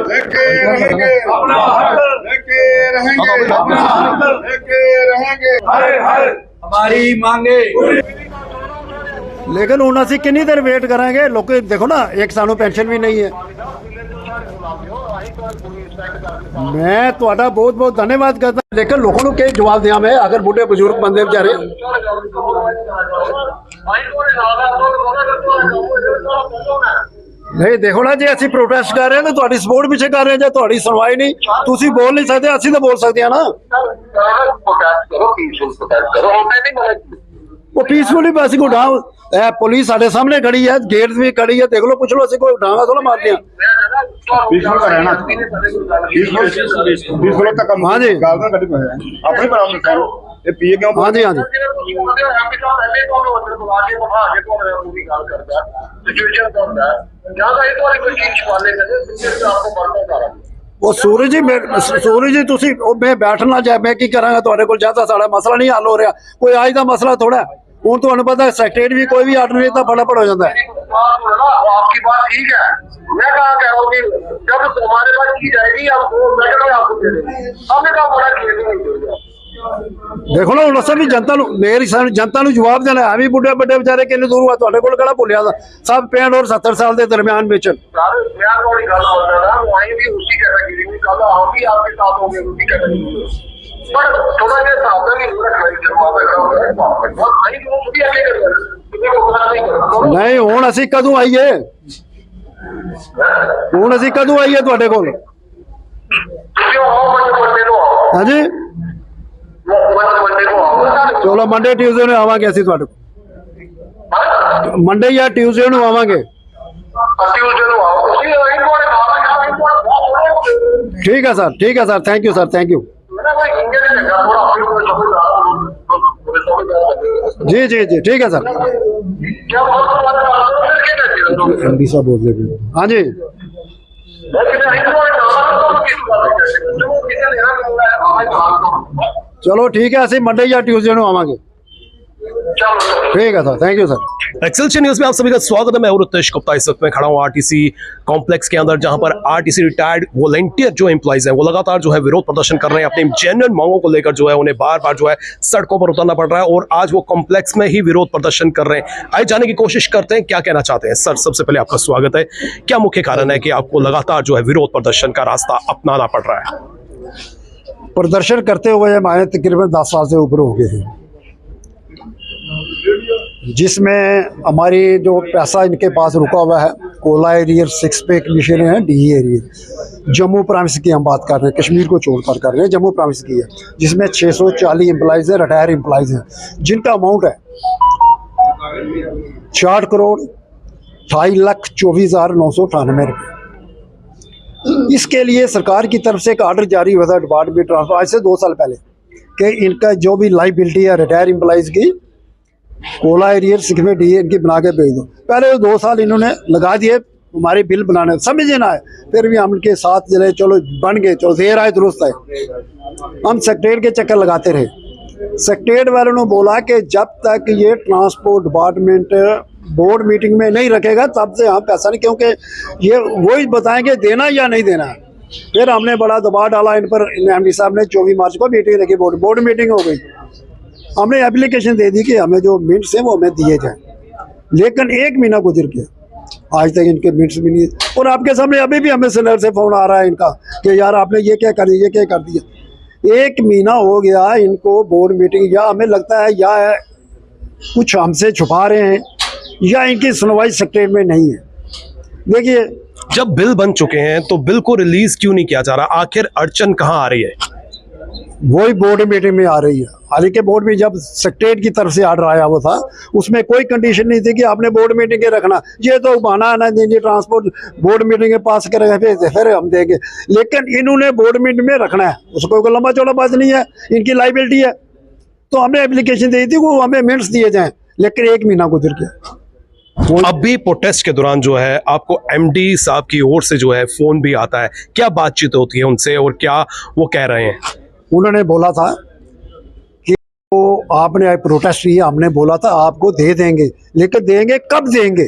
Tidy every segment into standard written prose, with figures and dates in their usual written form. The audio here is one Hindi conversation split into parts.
लेके रहेंगे अपना हक, लेके रहेंगे अपना हक, लेके रहेंगे हमारी मांगे। लेकिन ਹੁਣ ਅਸੀਂ ਕਿੰਨੀ ਦੇਰ ਵੇਟ ਕਰਾਂਗੇ? ਲੋਕੀ ਦੇਖੋ ਨਾ, ਇੱਕ ਸਾਨੂੰ ਪੈਨਸ਼ਨ ਵੀ ਨਹੀਂ ਹੈ। मैं ਤੁਹਾਡਾ बहुत बहुत धन्यवाद करता, लेकिन लोगों को क्या जवाब दिया मैं? अगर बूढ़े बुजुर्ग बंदे बेचारे नहीं, देखो ना जी, ਅਸੀਂ प्रोटेस्ट कर रहे हैं तो ਤੁਹਾਡੀ सपोर्ट ਪਿੱਛੇ कर रहे हैं। ਜੇ ਤੁਹਾਡੀ ਸੁਣਵਾਈ ਨਹੀਂ, ਤੁਸੀਂ ਬੋਲ ਨਹੀਂ ਸਕਦੇ, ਅਸੀਂ ਤਾਂ ਬੋਲ ਸਕਦੇ ਹਾਂ ਨਾ। वो पीसफुली बस को डांव पुलिस साढ़े सामने खड़ी है, गेट भी खड़ी है, देख लो, पूछ लो, कोई डांगा थोड़ा मारते हैं। हाँ जी, हाँ जी, हाँ जी, वो सूरज जी मैं बैठना चाहे, मैं की करांगा, तुहाडे कोल ज्यादा साड़ा मसला नहीं हल हो रहा, कोई आज का मसला थोड़ा हूँ। तुहानू पता है सेक्रेटरी भी कोई भी आर्डर नहीं था फटाफट हो जाता है। आपकी बात ठीक है, मैं कहा कह रहा हूँ कि जब हमारे पास की जाएगी आपको दे देंगे, हमने कहा बड़ा खेल नहीं। देखो ना, हम भी जनता मेरी जनता जवाब देना है। भी बुढ़े बड़े बेचारे किन्ने दूर हुआ, तुहाडे कोल केड़ा भुलिया दा, सब 65 और 70 साल के दरमियान बेचन। नहीं, हुण असीं कदों आईए? हुण असीं कदों आईए तुहाडे कोल? हाँ जी, चलो मंडे ट्यूसडे ਨੂੰ ਆਵਾਂਗੇ ਅਸੀਂ ਤੁਹਾਡੇ ਕੋਲ। मंडे या ट्यूसडे ਨੂੰ ਆਵਾਂਗੇ। ठीक है सर, ठीक है sir, thank you sir, thank you. जी जी जी, ठीक है सर। एमडी साहब बोल रहे हैं। हाँ जी, चलो ठीक है, ਅਸੀਂ मंडे या ट्यूसडे ਨੂੰ ਆਵਾਂਗੇ। ठीक है sir, thank you sir. Excelsior news में आप सभी का स्वागत है। मैं रुतेश गुप्ता इस वक्त मैं खड़ा हूँ आरटीसी कॉम्प्लेक्स के अंदर, जहां पर आरटीसी रिटायर्ड वॉलंटियर जो एम्प्लॉइज हैं वो लगातार जो है विरोध प्रदर्शन कर रहे हैं। अपनी जेन्युइन मांगों को लेकर जो है उन्हें बार बार जो है सड़कों पर उतरना पड़ रहा है और आज वो कॉम्प्लेक्स में ही विरोध प्रदर्शन कर रहे हैं। आइए जाने की कोशिश करते हैं क्या कहना चाहते हैं। सर, सबसे पहले आपका स्वागत है। क्या मुख्य कारण है कि आपको लगातार जो है विरोध प्रदर्शन का रास्ता अपनाना पड़ रहा है? प्रदर्शन करते हुए हमारे तकरीबन 10 साल से ऊपर हो गए हैं, जिसमें हमारी जो पैसा इनके पास रुका हुआ है, कोला एरियर 6 पे कमीशन है, डी एरियर, जम्मू प्राविंस की हम बात कर रहे हैं, कश्मीर को छोड़कर कर रहे हैं, जम्मू प्राविंस की है, जिसमें 640 एम्प्लॉइज़ है, रिटायर एम्प्लॉइज़ हैं, जिनका अमाउंट है 60,28,24,998 रुपये। इसके लिए सरकार की तरफ से एक आर्डर जारी हुआ था डिपार्टमेंट ट्रांसफर आज से 2 साल पहले, कि इनका जो भी लाइबिलिटी है रिटायर एम्प्लॉइज़ की, कोला एरियर सिक्मे डी इनकी बना के भेज दो। पहले 2 साल इन्होंने लगा दिए हमारे बिल बनाने, समझे ना है, फिर भी हम इनके साथ चले, चलो बन गए, चलो देर आए दुरुस्त आए। हम सेक्रेटरी के चक्कर लगाते रहे। सेक्रेटरी वालों ने बोला कि जब तक ये ट्रांसपोर्ट डिपार्टमेंट बोर्ड मीटिंग में नहीं रखेगा तब से हम पैसा नहीं, क्योंकि ये वही बताएंगे देना या नहीं देना। फिर हमने बड़ा दबाव डाला इन पर। एमडी साहब ने 24 मार्च को मीटिंग रखी, बोर्ड मीटिंग हो गई। हमने एप्लीकेशन दे दी कि हमें जो मिनट्स हैं वो हमें दिए जाएं, लेकिन 1 महीना गुजर गया, आज तक इनके मिनट्स भी नहीं। और आपके सामने अभी भी हमें सेलर से फ़ोन आ रहा है इनका कि यार आपने ये क्या कर दिया, ये क्या कर दिया। 1 महीना हो गया इनको बोर्ड मीटिंग, या हमें लगता है या कुछ हमसे छुपा रहे हैं या इनकी सुनवाई सेक्रेटरी में नहीं है। देखिए, जब बिल बन चुके हैं तो बिल को रिलीज क्यों नहीं किया जा रहा? आखिर अड़चन कहाँ आ रही है? वही बोर्ड मीटिंग में आ रही है। हालांकि बोर्ड में जब सेक्रेटरी की तरफ से आर्डर आया हुआ था, उसमें कोई कंडीशन नहीं थी कि आपने बोर्ड मीटिंग के रखना। ये तो बहाना है ना, जी ट्रांसपोर्ट बोर्ड मीटिंग में पास करेगा फिर हम देंगे, लेकिन इन्होंने बोर्ड मीटिंग में रखना है, उसको कोई लंबा चौड़ा बात नहीं है, इनकी लाइबिलिटी है। तो हमने एप्लीकेशन दी थी वो हमें मिनट्स दिए जाएँ, लेकिन 1 महीना गुजर गया। अभी प्रोटेस्ट के दौरान जो है आपको एमडी साहब की ओर से जो है फोन भी आता है, क्या बातचीत होती है उनसे और क्या वो कह रहे हैं? उन्होंने बोला था कि वो आपने प्रोटेस्ट किया, हमने बोला था आपको दे देंगे, लेकिन देंगे कब देंगे,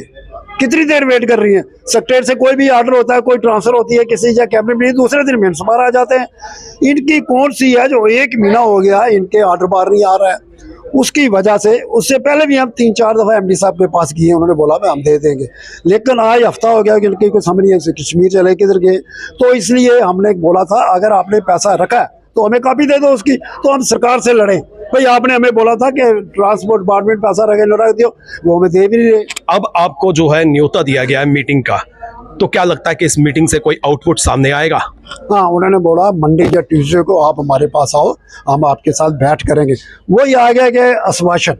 कितनी देर वेट कर रही है? सेक्रेटरी से कोई भी ऑर्डर होता है, कोई ट्रांसफर होती है किसी या कैबिनेट में, दूसरे दिन मिनट्स बाहर आ जाते हैं। इनकी कौन सी है जो 1 महीना हो गया इनके ऑर्डर बाहर नहीं आ रहा है? उसकी वजह से उससे पहले भी हम 3-4 दफ़ा एमडी साहब के पास किए, उन्होंने बोला मैं हम दे देंगे, लेकिन आज हफ्ता हो गया कि इनकी कोई समझ नहीं है कश्मीर चले किधर गए। तो इसलिए हमने बोला था अगर आपने पैसा रखा है तो हमें कॉपी दे दो उसकी, तो हम सरकार से लड़ें। भाई आपने हमें बोला था कि ट्रांसपोर्ट डिपार्टमेंट पैसा रख दियो, वो हमें दे भी नहीं रहे। अब आपको जो है न्योता दिया गया है मीटिंग का, तो क्या लगता है कि इस मीटिंग से कोई आउटपुट सामने आएगा? हाँ, उन्होंने बोला मंडे या ट्यूसडे को आप हमारे पास आओ, हम आपके साथ बैठ करेंगे। वही आ गया कि आश्वासन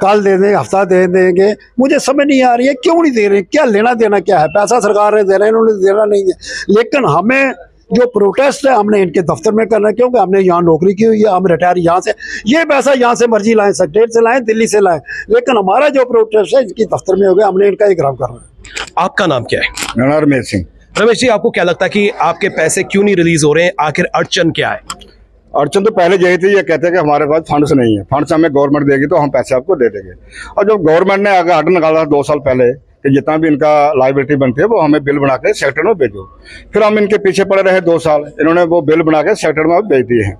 कल दे देंगे, हफ्ता दे देंगे। मुझे समझ नहीं आ रही है क्यों नहीं दे रहे, क्या लेना देना क्या है? पैसा सरकार ने देना है, इन्होंने देना नहीं है। लेकिन हमें जो प्रोटेस्ट है हमने इनके दफ्तर में करना है, क्योंकि हमने यहाँ नौकरी की हुई है, हम रिटायर यहाँ से, ये पैसा यहाँ से मर्जी लाएं, सेक्रेटरी से लाएं, दिल्ली से लाएं, लेकिन हमारा जो प्रोटेस्ट है इनकी दफ्तर में हो गया, हमने इनका एग्राम करना है। आपका नाम क्या है? मेरा नाम रमेश सिंह। रमेश जी, आपको क्या लगता है कि आपके पैसे क्यों नहीं रिलीज हो रहे हैं? आखिर अड़चन क्या है? अड़चन तो पहले यही थी, ये कहते हैं कि हमारे पास फंड्स नहीं है, फंड्स हमें गवर्नमेंट देगी तो हम पैसे आपको दे देंगे। और जब गवर्नमेंट ने आगे आर्डर निकाला 2 साल पहले कि जितना भी इनका लाइबिलिटी बनती है वो हमें बिल बना के सेक्टर में भेजो, फिर हम इनके पीछे पड़े रहे 2 साल, इन्होंने वो बिल बना के सेक्टर में भेज दिए हैं।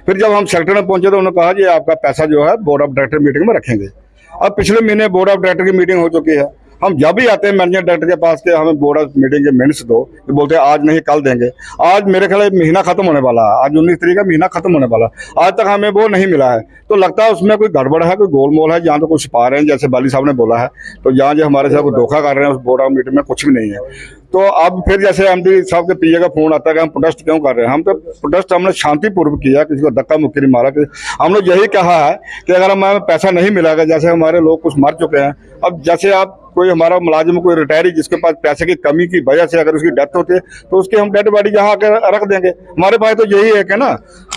फिर जब हम सेक्टर में पहुंचे तो उन्होंने कहा जी आपका पैसा जो है बोर्ड ऑफ डायरेक्टर मीटिंग में रखेंगे। अब पिछले महीने बोर्ड ऑफ डायरेक्टर की मीटिंग हो चुकी है, हम जब भी आते हैं मैनेजर डायरेक्टर के पास के हमें बोर्ड ऑफ मीटिंग के मिनट्स दो, तो बोलते हैं आज नहीं कल देंगे। आज मेरे ख्याल महीना खत्म होने वाला है, आज 19 तारीख का महीना खत्म होने वाला, आज तक हमें वो नहीं मिला है। तो लगता है उसमें कोई गड़बड़ है, कोई गोलमोल है, जहाँ तो कुछ छुपा रहे हैं, जैसे बाली साहब ने बोला है। तो जहाँ जो हमारे साथ धोखा कर रहे हैं उस बोर्ड ऑफ मीटिंग में कुछ भी नहीं है। तो अब फिर जैसे एमडी साहब के पीए का फोन आता है कि हम प्रोटेस्ट क्यों कर रहे हैं, हम तो प्रोटेस्ट हमने शांतिपूर्वक किया, किसी को धक्का मुक्की नहीं मारा। हमने यही कहा है कि अगर हमें पैसा नहीं मिलेगा, जैसे हमारे लोग कुछ मर चुके हैं, अब जैसे आप कोई हमारा मुलाजिम कोई रिटायरी जिसके पास पैसे की कमी की वजह से अगर उसकी डेथ होती है तो उसकी हम डेड बॉडी यहाँ आकर रख देंगे। हमारे पास तो यही है ना।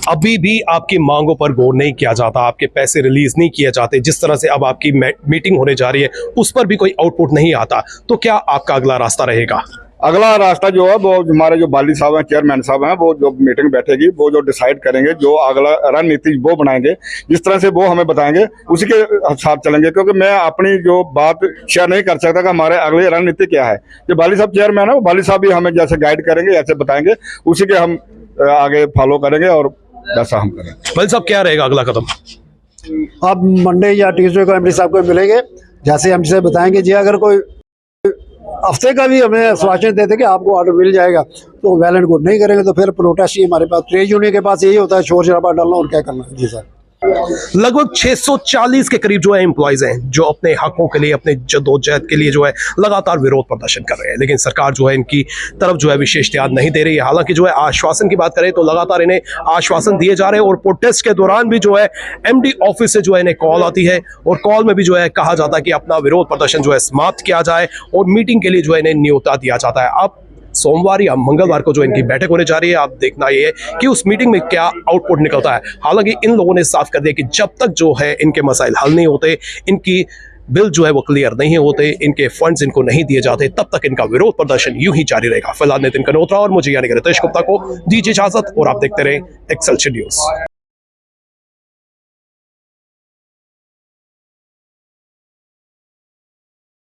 अभी भी आपकी मांगों पर गौर नहीं किया जाता, आपके पैसे रिलीज नहीं किए जाते, जिस तरह से अब आपकी मीटिंग होने जा रही है उस पर भी कोई आउटपुट नहीं आता, तो क्या आपका अगला रास्ता रहेगा? अगला रास्ता जो है वो हमारे जो बाली साहब हैं, चेयरमैन साहब हैं, वो जो मीटिंग बैठेगी वो जो डिसाइड करेंगे, जो अगला रणनीति वो बनाएंगे, जिस तरह से वो हमें बताएंगे उसी के साथ चलेंगे। क्योंकि मैं अपनी जो बात शेयर नहीं कर सकता कि हमारे अगली रणनीति क्या है। जो बाली साहब चेयरमैन है वो बाली साहब भी हमें जैसे गाइड करेंगे, ऐसे बताएंगे, उसी के हम आगे फॉलो करेंगे और जैसा हम करेंगे। बाली साहब, क्या रहेगा अगला कदम? अब मंडे या ट्यूसडे को एमडी साहब को मिलेंगे, जैसे एमडी साहब बताएंगे जी अगर कोई हफ्ते का भी हमें आश्वासन देते कि आपको ऑर्डर मिल जाएगा तो वेल एंड गुड, नहीं करेंगे तो फिर प्रोटेस्ट ही हमारे पास, ट्रेड यूनियन के पास यही होता है, शोर शराबा डालना और क्या करना है। जी सर, लगभग 640 के करीब जो है एम्प्लॉयज हैं जो अपने हकों के लिए, अपने जद्दोजहद के लिए जो है लगातार विरोध प्रदर्शन कर रहे हैं, लेकिन सरकार जो है इनकी तरफ जो है विशेष ध्यान नहीं दे रही है। हालांकि जो है आश्वासन की बात करें तो लगातार इन्हें आश्वासन दिए जा रहे हैं और प्रोटेस्ट के दौरान भी जो है एमडी ऑफिस से जो है इन्हें कॉल आती है और कॉल में भी जो है कहा जाता है कि अपना विरोध प्रदर्शन जो है समाप्त किया जाए और मीटिंग के लिए जो है इन्हें न्योता दिया जाता है। अब सोमवार या मंगलवार को जो इनकी बैठक होने जा रही है, आप देखना ये है कि उस मीटिंग में क्या आउटपुट निकलता है। हालांकि इन लोगों ने साफ कर दिया कि जब तक जो है इनके मसाइल हल नहीं होते, इनकी बिल जो है वो क्लियर नहीं होते, इनके फंड्स इनको नहीं दिए जाते, तब तक इनका विरोध प्रदर्शन यूं ही जारी रहेगा। फिलहाल नितिन कनोत्रा और मुझे यानी रितेश गुप्ता को दीजिए इजाजत और आप देखते रहे एक्सेलसियर न्यूज।